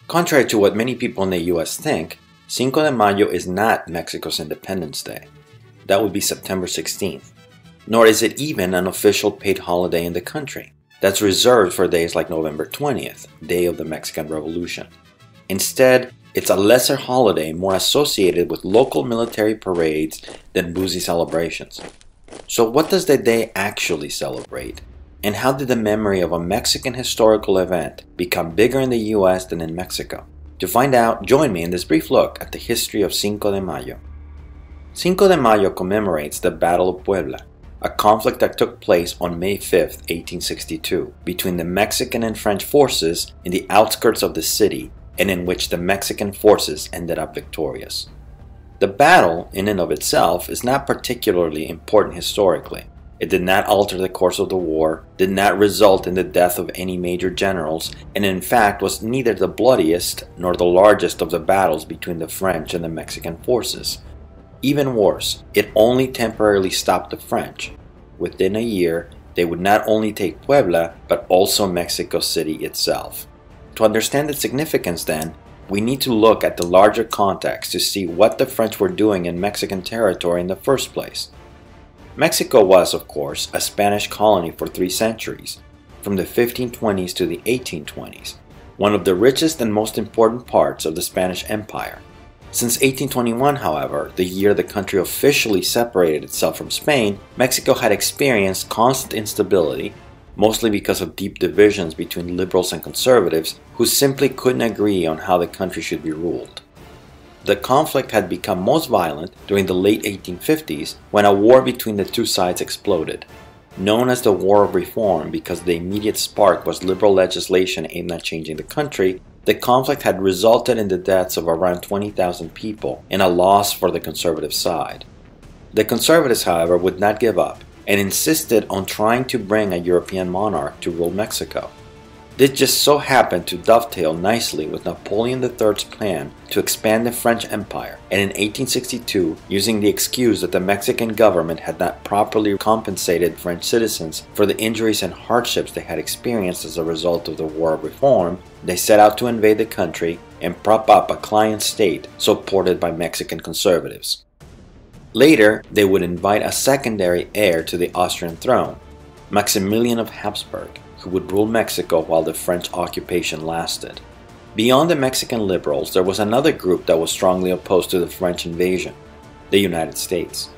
Contrary to what many people in the US think, Cinco de Mayo is not Mexico's Independence Day. That would be September 16th. Nor is it even an official paid holiday in the country. That's reserved for days like November 20th, Day of the Mexican Revolution. Instead, it's a lesser holiday more associated with local military parades than boozy celebrations. So what does the day actually celebrate? And how did the memory of a Mexican historical event become bigger in the US than in Mexico? To find out, join me in this brief look at the history of Cinco de Mayo. Cinco de Mayo commemorates the Battle of Puebla, a conflict that took place on May 5, 1862, between the Mexican and French forces in the outskirts of the city, and in which the Mexican forces ended up victorious. The battle, in and of itself, is not particularly important historically. It did not alter the course of the war, did not result in the death of any major generals, and in fact was neither the bloodiest nor the largest of the battles between the French and the Mexican forces. Even worse, it only temporarily stopped the French. Within a year, they would not only take Puebla, but also Mexico City itself. To understand its significance then, we need to look at the larger context to see what the French were doing in Mexican territory in the first place. Mexico was, of course, a Spanish colony for 3 centuries, from the 1520s to the 1820s, one of the richest and most important parts of the Spanish Empire. Since 1821, however, the year the country officially separated itself from Spain, Mexico had experienced constant instability, mostly because of deep divisions between liberals and conservatives who simply couldn't agree on how the country should be ruled. The conflict had become most violent during the late 1850s when a war between the two sides exploded. Known as the War of Reform because the immediate spark was liberal legislation aimed at changing the country, the conflict had resulted in the deaths of around 20,000 people and a loss for the conservative side. The conservatives, however, would not give up and insisted on trying to bring a European monarch to rule Mexico. This just so happened to dovetail nicely with Napoleon III's plan to expand the French Empire, and in 1862, using the excuse that the Mexican government had not properly compensated French citizens for the injuries and hardships they had experienced as a result of the War of Reform, they set out to invade the country and prop up a client state supported by Mexican conservatives. Later, they would invite a secondary heir to the Austrian throne, Maximilian of Habsburg, who would rule Mexico while the French occupation lasted. Beyond the Mexican liberals, there was another group that was strongly opposed to the French invasion, the United States.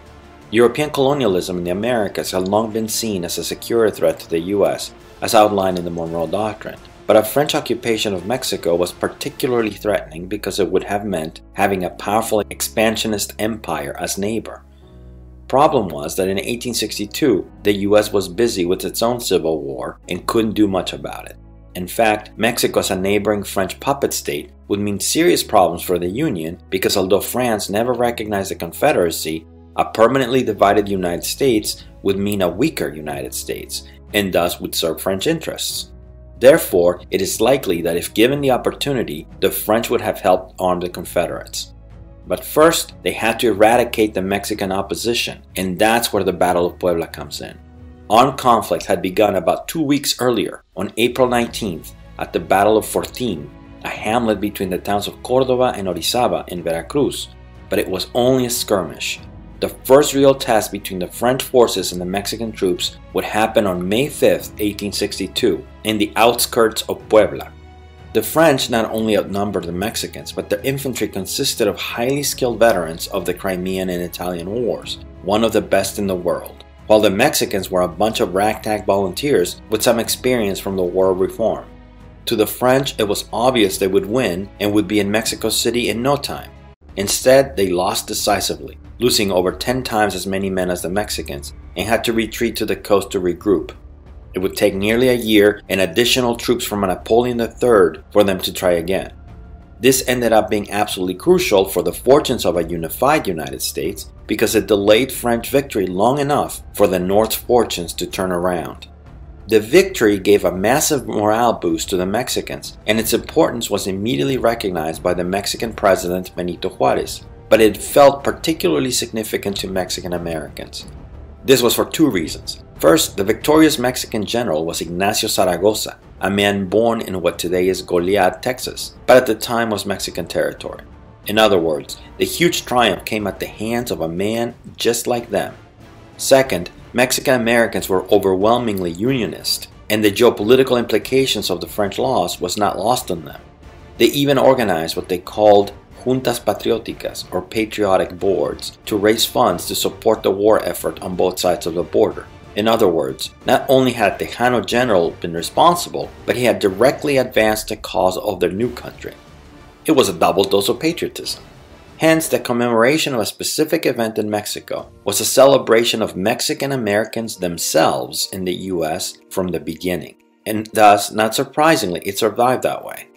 European colonialism in the Americas had long been seen as a security threat to the US, as outlined in the Monroe Doctrine, but a French occupation of Mexico was particularly threatening because it would have meant having a powerful expansionist empire as neighbor. Problem was that in 1862, the US was busy with its own civil war and couldn't do much about it. In fact, Mexico as a neighboring French puppet state would mean serious problems for the Union because although France never recognized the Confederacy, a permanently divided United States would mean a weaker United States, and thus would serve French interests. Therefore, it is likely that if given the opportunity, the French would have helped arm the Confederates. But first, they had to eradicate the Mexican opposition, and that's where the Battle of Puebla comes in. Armed conflict had begun about 2 weeks earlier, on April 19th, at the Battle of Fortín, a hamlet between the towns of Córdoba and Orizaba in Veracruz, but it was only a skirmish. The first real test between the French forces and the Mexican troops would happen on May 5, 1862, in the outskirts of Puebla. The French not only outnumbered the Mexicans, but their infantry consisted of highly skilled veterans of the Crimean and Italian wars, one of the best in the world, while the Mexicans were a bunch of ragtag volunteers with some experience from the War of Reform. To the French, it was obvious they would win and would be in Mexico City in no time. Instead, they lost decisively, losing over 10 times as many men as the Mexicans, and had to retreat to the coast to regroup. It would take nearly a year and additional troops from Napoleon III for them to try again. This ended up being absolutely crucial for the fortunes of a unified United States because it delayed French victory long enough for the North's fortunes to turn around. The victory gave a massive morale boost to the Mexicans, and its importance was immediately recognized by the Mexican president Benito Juárez, but it felt particularly significant to Mexican Americans. This was for two reasons. First, the victorious Mexican general was Ignacio Zaragoza, a man born in what today is Goliad, Texas, but at the time was Mexican territory. In other words, the huge triumph came at the hands of a man just like them. Second, Mexican Americans were overwhelmingly Unionist, and the geopolitical implications of the French loss was not lost on them. They even organized what they called juntas patrióticas, or patriotic boards, to raise funds to support the war effort on both sides of the border. In other words, not only had the Tejano general been responsible, but he had directly advanced the cause of their new country. It was a double dose of patriotism. Hence, the commemoration of a specific event in Mexico was a celebration of Mexican Americans themselves in the US from the beginning, and thus, not surprisingly, it survived that way.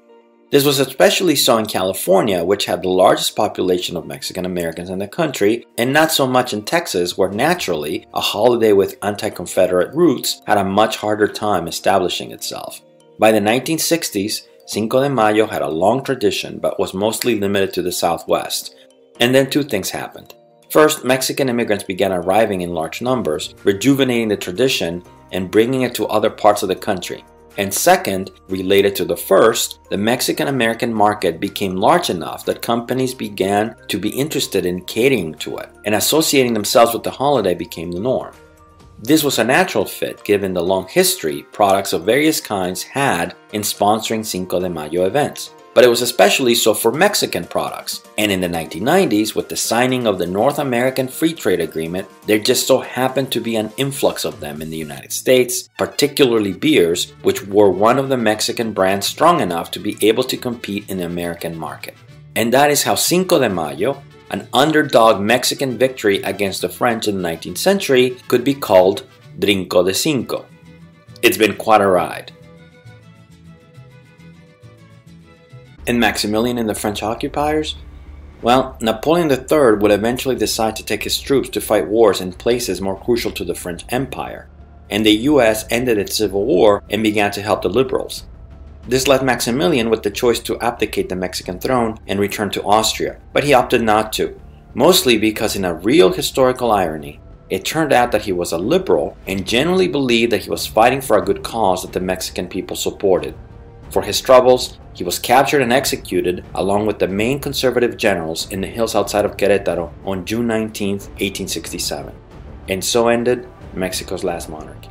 This was especially so in California, which had the largest population of Mexican Americans in the country, and not so much in Texas, where naturally, a holiday with anti-Confederate roots had a much harder time establishing itself. By the 1960s, Cinco de Mayo had a long tradition but was mostly limited to the Southwest. And then two things happened. First, Mexican immigrants began arriving in large numbers, rejuvenating the tradition and bringing it to other parts of the country. And second, related to the first, the Mexican-American market became large enough that companies began to be interested in catering to it, and associating themselves with the holiday became the norm. This was a natural fit given the long history products of various kinds had in sponsoring Cinco de Mayo events. But it was especially so for Mexican products, and in the 1990s, with the signing of the North American Free Trade Agreement, there just so happened to be an influx of them in the United States, particularly beers, which were one of the Mexican brands strong enough to be able to compete in the American market. And that is how Cinco de Mayo, an underdog Mexican victory against the French in the 19th century, could be called Brinco de Cinco. It's been quite a ride. And Maximilian and the French occupiers? Well, Napoleon III would eventually decide to take his troops to fight wars in places more crucial to the French Empire, and the US ended its civil war and began to help the liberals. This left Maximilian with the choice to abdicate the Mexican throne and return to Austria, but he opted not to, mostly because in a real historical irony, it turned out that he was a liberal and generally believed that he was fighting for a good cause that the Mexican people supported. For his troubles, he was captured and executed along with the main conservative generals in the hills outside of Querétaro on June 19, 1867. And so ended Mexico's last monarchy.